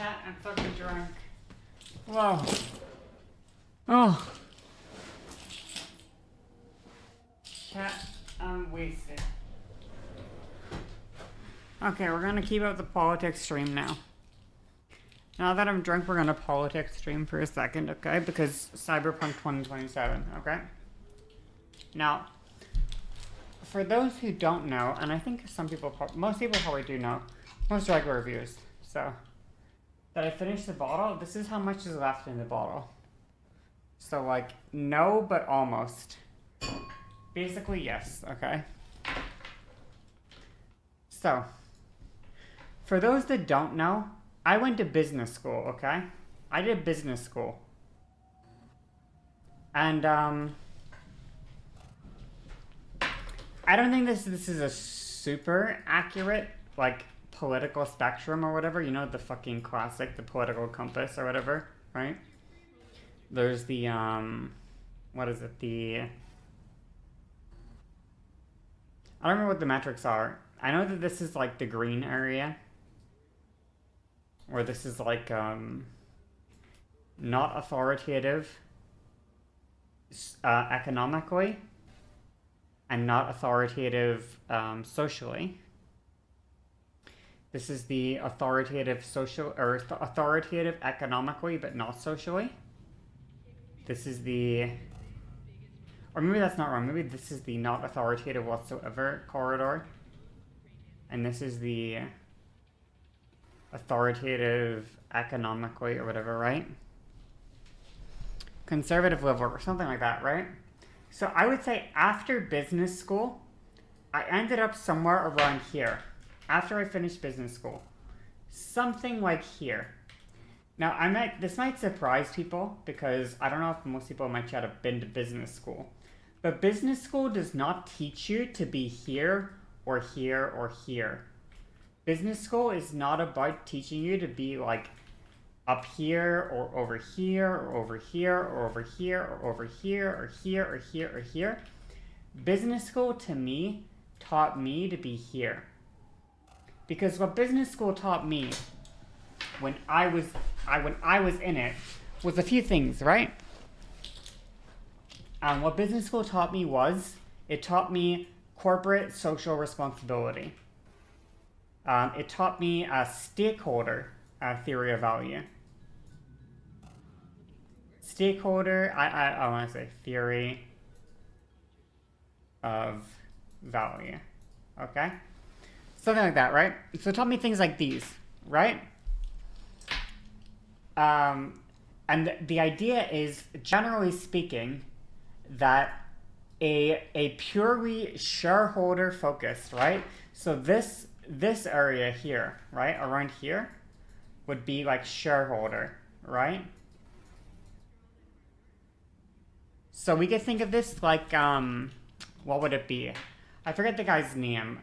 Chat, I'm fucking drunk. Whoa. Oh. Chat, I'm wasted. Okay, we're gonna keep up the politics stream now. Now that I'm drunk, we're gonna politics stream for a second, okay? Because Cyberpunk 2027, okay? Now, for those who don't know, and I think some people, most people probably do know, most regular viewers, so, that I finished the bottle, this is how much is left in the bottle. So, like, no, but almost. Basically, yes, okay? So, for those that don't know, I went to business school, okay? I did business school. And, I don't think this is a super accurate, like, political spectrum or whatever. You know, the fucking classic, the political compass or whatever, right? There's the, what is it, I don't remember what the metrics are. I know that this is, like, the green area. Or this is, like, not authoritative economically. And not authoritative socially. This is the authoritative social, or authoritative economically, but not socially. This is the, or maybe that's not wrong. Maybe this is the not authoritative whatsoever corridor. And this is the authoritative economically, or whatever, right? Conservative liberal, or something like that, right? So I would say after business school, I ended up somewhere around here. After I finished business school. Something like here. Now, this might surprise people because I don't know if most people in my chat have been to business school. But business school does not teach you to be here or here or here. Business school is not about teaching you to be like up here or over here or over here or over here or over here or here or here or here. Business school to me taught me to be here. Because what business school taught me when I was in it was a few things, right? What business school taught me was, it taught me corporate social responsibility. It taught me a stakeholder theory of value. Stakeholder, I want to say theory of value. Okay? Something like that, right? So it taught me things like these, right? And the idea is, generally speaking, that a purely shareholder focused, right? So this area here, right, around here, would be like shareholder, right? So we could think of this like, what would it be? I forget the guy's name.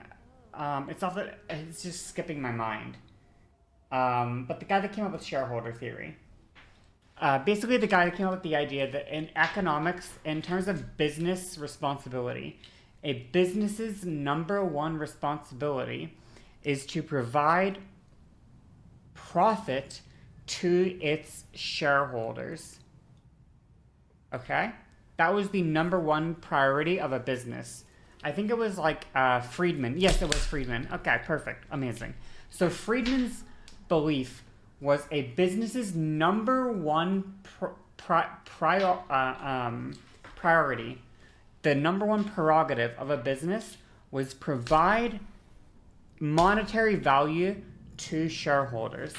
It's just skipping my mind. But the guy that came up with shareholder theory. Basically the guy that came up with the idea that in economics, in terms of business responsibility, a business's number one responsibility is to provide profit to its shareholders. Okay? That was the number one priority of a business. I think it was like Friedman. Yes, it was Friedman. Okay, perfect. Amazing. So Friedman's belief was a business's number one priority, the number one prerogative of a business was provide monetary value to shareholders.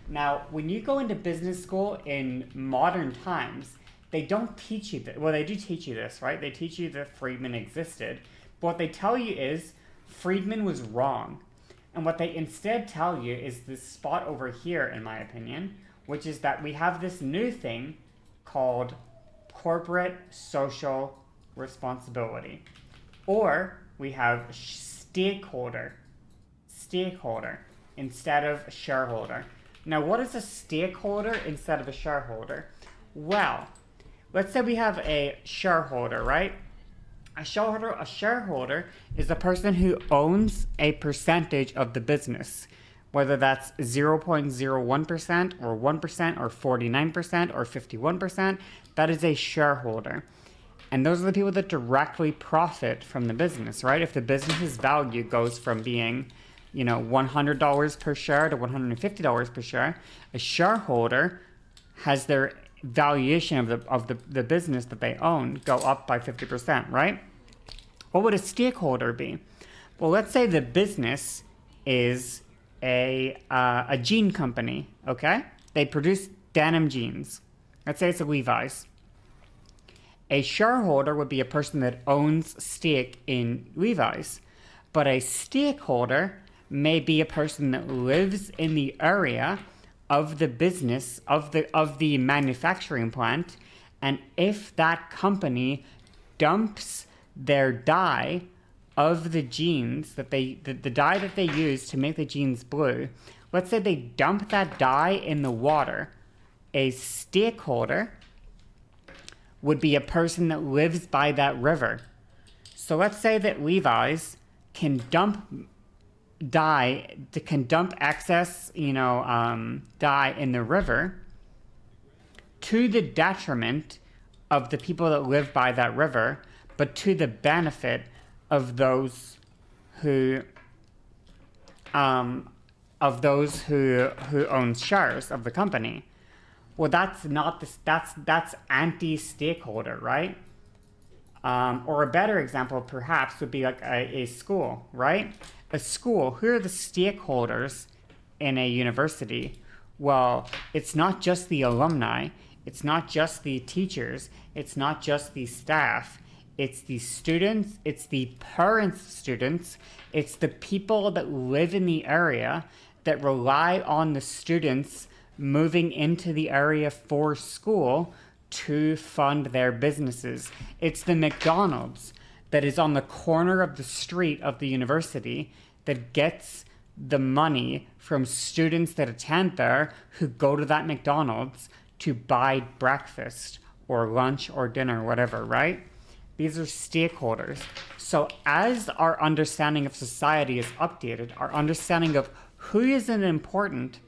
Now, when you go into business school in modern times, they don't teach you that. Well, they do teach you this, right? They teach you that Friedman existed. But what they tell you is Friedman was wrong. And what they instead tell you is this spot over here, in my opinion, which is that we have this new thing called corporate social responsibility. Or we have stakeholder instead of shareholder. Now, what is a stakeholder instead of a shareholder? Well, let's say we have a shareholder, right? A shareholder is the person who owns a percentage of the business. whether that's 0.01% or 1% or 49% or 51%, that is a shareholder. And those are the people that directly profit from the business, right? If the business's value goes from being, $100 per share to $150 per share, a shareholder has their valuation of the business that they own go up by 50%, right? What would a stakeholder be? Well, let's say the business is a jean company, okay? They produce denim jeans. Let's say it's a Levi's. A shareholder would be a person that owns stake in Levi's, but a stakeholder may be a person that lives in the area of the business of the manufacturing plant, and if that company dumps their dye of the jeans the dye that they use to make the jeans blue, let's say they dump that dye in the water, a stakeholder would be a person that lives by that river. So let's say that Levi's can dump excess, dye in the river to the detriment of the people that live by that river, but to the benefit of those who own shares of the company. Well, that's anti-stakeholder, right? Or a better example, perhaps, would be like a school, right? A school, who are the stakeholders in a university? Well, it's not just the alumni, it's not just the teachers, it's not just the staff, it's the students, it's the parents of students, it's the people that live in the area that rely on the students moving into the area for school to fund their businesses. It's the McDonald's that is on the corner of the street of the university that gets the money from students that attend there who go to that McDonald's to buy breakfast or lunch or dinner, whatever, right? These are stakeholders. So as our understanding of society is updated, our understanding of who is an important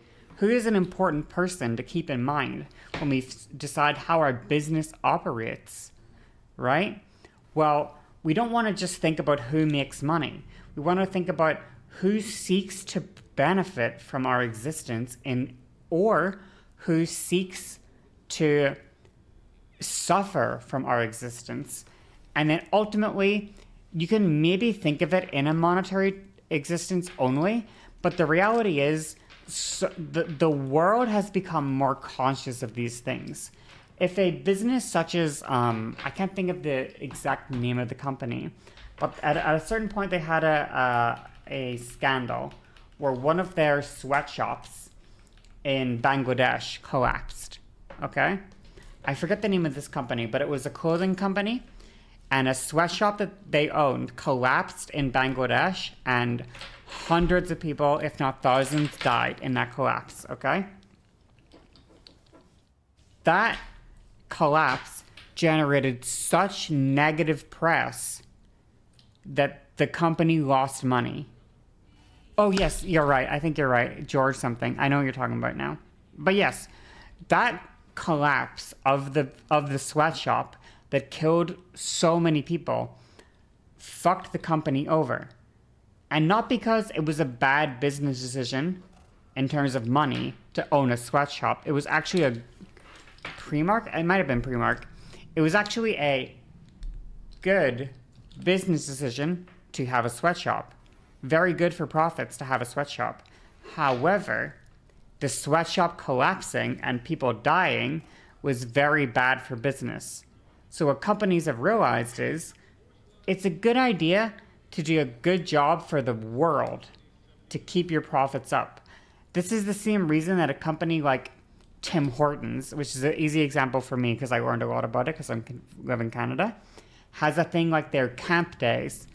person to keep in mind when we decide how our business operates, right? Well, we don't want to just think about who makes money. We want to think about who seeks to benefit from our existence or who seeks to suffer from our existence. And then ultimately, you can maybe think of it in a monetary existence only, but the reality is the world has become more conscious of these things. If a business such as, I can't think of the exact name of the company, but at a certain point they had a scandal where one of their sweatshops in Bangladesh collapsed, okay? I forget the name of this company, but it was a clothing company, and a sweatshop that they owned collapsed in Bangladesh, and hundreds of people, if not thousands, died in that collapse, okay? That collapse generated such negative press that the company lost money. Oh, yes, you're right. I think you're right. George something. I know what you're talking about now. But yes, that collapse of the sweatshop that killed so many people fucked the company over. And not because it was a bad business decision in terms of money to own a sweatshop. It was actually a Primark? It might have been Primark. It was actually a good business decision to have a sweatshop. Very good for profits to have a sweatshop. However, the sweatshop collapsing and people dying was very bad for business. So what companies have realized is it's a good idea to do a good job for the world to keep your profits up. This is the same reason that a company like Tim Hortons, which is an easy example for me because I learned a lot about it because I live in Canada, has a thing like their camp days.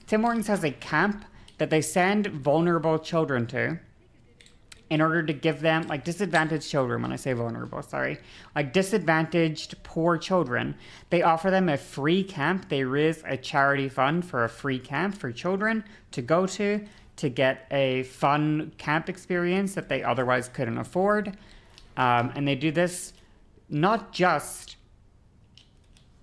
Tim Hortons has a camp that they send vulnerable children to in order to give them, like disadvantaged children, when I say vulnerable, sorry, like disadvantaged poor children. They offer them a free camp. They raise a charity fund for a free camp for children to go to to get a fun camp experience that they otherwise couldn't afford. And they do this not just,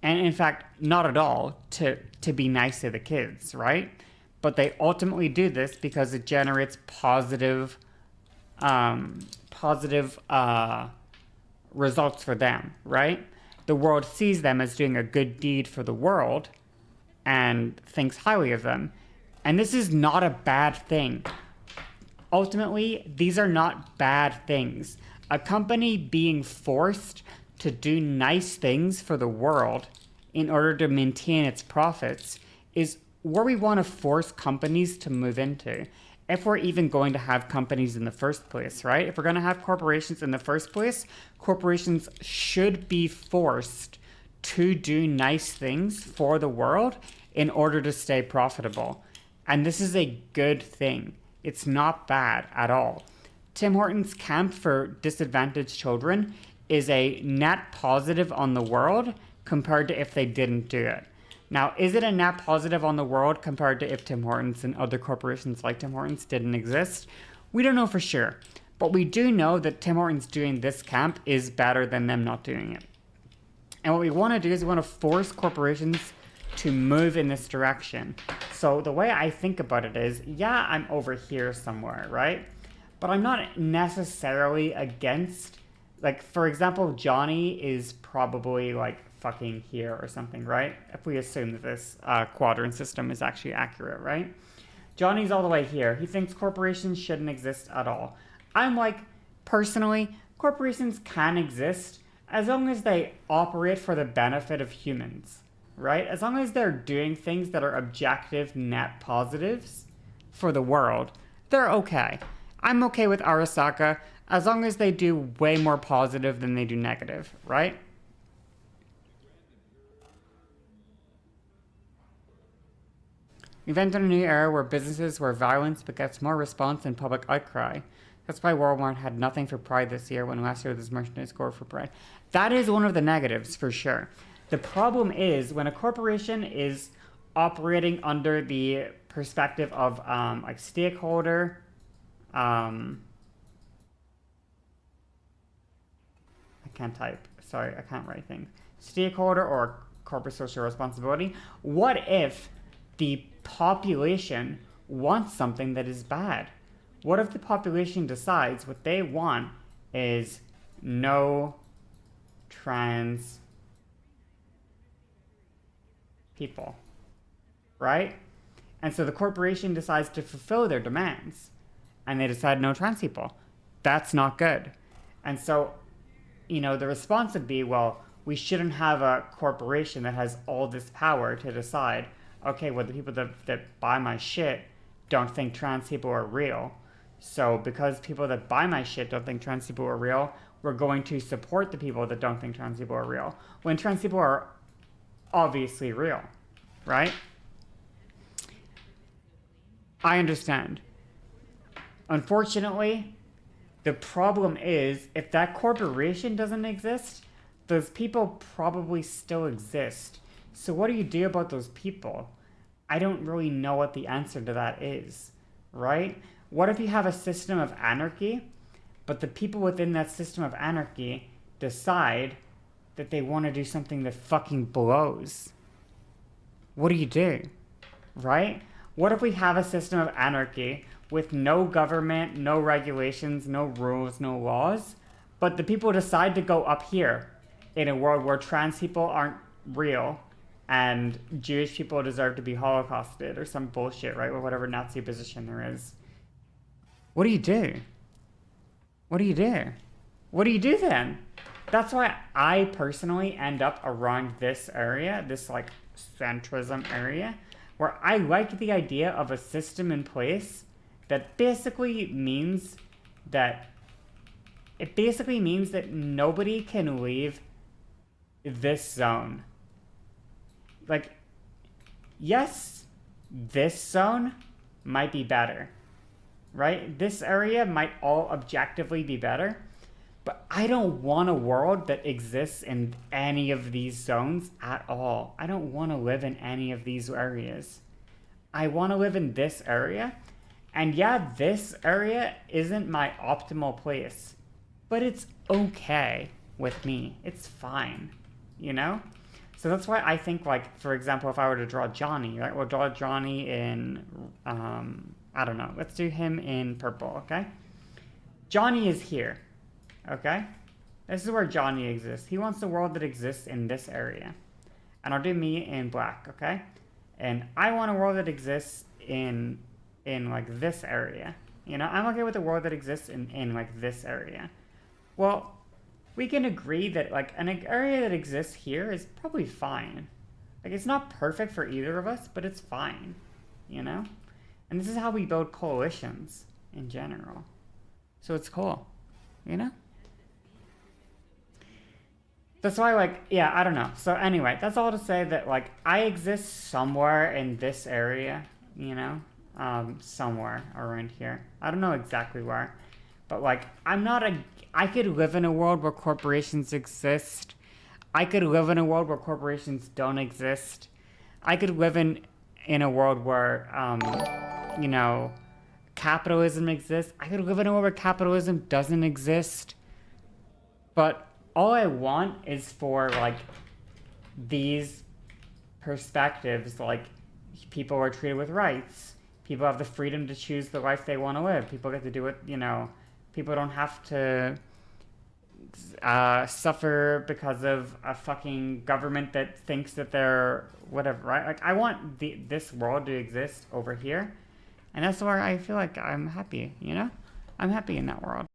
and in fact, not at all, to be nice to the kids, right? But they ultimately do this because it generates positive results for them, right? The world sees them as doing a good deed for the world and thinks highly of them. And this is not a bad thing. Ultimately, these are not bad things. A company being forced to do nice things for the world in order to maintain its profits is where we want to force companies to move into. If we're even going to have companies in the first place, right? If we're going to have corporations in the first place, corporations should be forced to do nice things for the world in order to stay profitable. And this is a good thing. It's not bad at all. Tim Hortons Camp for Disadvantaged Children is a net positive on the world compared to if they didn't do it. Now, is it a net positive on the world compared to if Tim Hortons and other corporations like Tim Hortons didn't exist? We don't know for sure. But we do know that Tim Hortons doing this camp is better than them not doing it. And what we want to do is we want to force corporations to move in this direction. So the way I think about it is, yeah, I'm over here somewhere, right? But I'm not necessarily against, like, for example, Johnny is probably like fucking here or something, right? If we assume that this quadrant system is actually accurate, right? Johnny's all the way here. He thinks corporations shouldn't exist at all. I'm like, personally, corporations can exist as long as they operate for the benefit of humans, right? As long as they're doing things that are objective net positives for the world, they're okay. I'm okay with Arasaka as long as they do way more positive than they do negative, right? We've entered a new era where businesses where violence begets more response and public outcry. That's why Walmart had nothing for Pride this year when last year there was merchandise score for Pride. That is one of the negatives for sure. The problem is when a corporation is operating under the perspective of like stakeholder, I can't type. Sorry, I can't write things. Stakeholder or corporate social responsibility. What if the population wants something that is bad? What if the population decides what they want is no trans people, right? And so the corporation decides to fulfill their demands and they decide no trans people. That's not good. And so, you know, the response would be, well, we shouldn't have a corporation that has all this power to decide, okay, well, the people that buy my shit don't think trans people are real. So because people that buy my shit don't think trans people are real, we're going to support the people that don't think trans people are real. When trans people are obviously real, right? I understand. Unfortunately, the problem is if that corporation doesn't exist, those people probably still exist. So what do you do about those people? I don't really know what the answer to that is, right? What if you have a system of anarchy, but the people within that system of anarchy decide that they want to do something that fucking blows? What do you do, right? What if we have a system of anarchy with no government, no regulations, no rules, no laws, but the people decide to go up here in a world where trans people aren't real and Jewish people deserve to be holocausted or some bullshit, right? Or whatever Nazi position there is. What do you do? What do you do? What do you do then? That's why I personally end up around this area, this like centrism area, where I like the idea of a system in place that basically means that nobody can leave this zone. Like, yes, this zone might be better, right? This area might all objectively be better, but I don't want a world that exists in any of these zones at all. I don't want to live in any of these areas. I want to live in this area, And yeah, this area isn't my optimal place, but it's okay with me. It's fine, you know? So that's why I think, like, for example, if I were to draw Johnny, right? We'll draw Johnny in, I don't know. Let's do him in purple, okay? Johnny is here, okay? This is where Johnny exists. He wants the world that exists in this area. And I'll do me in black, okay? And I want a world that exists in like this area. You know, I'm okay with a world that exists in like this area. Well, we can agree that like an area that exists here is probably fine. Like it's not perfect for either of us, but it's fine, you know? And this is how we build coalitions in general. So it's cool, you know? That's why, like, yeah, I don't know. So anyway, that's all to say that, like, I exist somewhere in this area, you know? Somewhere around here. I don't know exactly where. But, like, I could live in a world where corporations exist. I could live in a world where corporations don't exist. I could live in a world where, you know, capitalism exists. I could live in a world where capitalism doesn't exist. But all I want is for, like, these perspectives, like, people are treated with rights. People have the freedom to choose the life they want to live. People get to do it, you know. People don't have to suffer because of a fucking government that thinks that they're whatever, right? Like, I want this world to exist over here. And that's where I feel like I'm happy, you know? I'm happy in that world.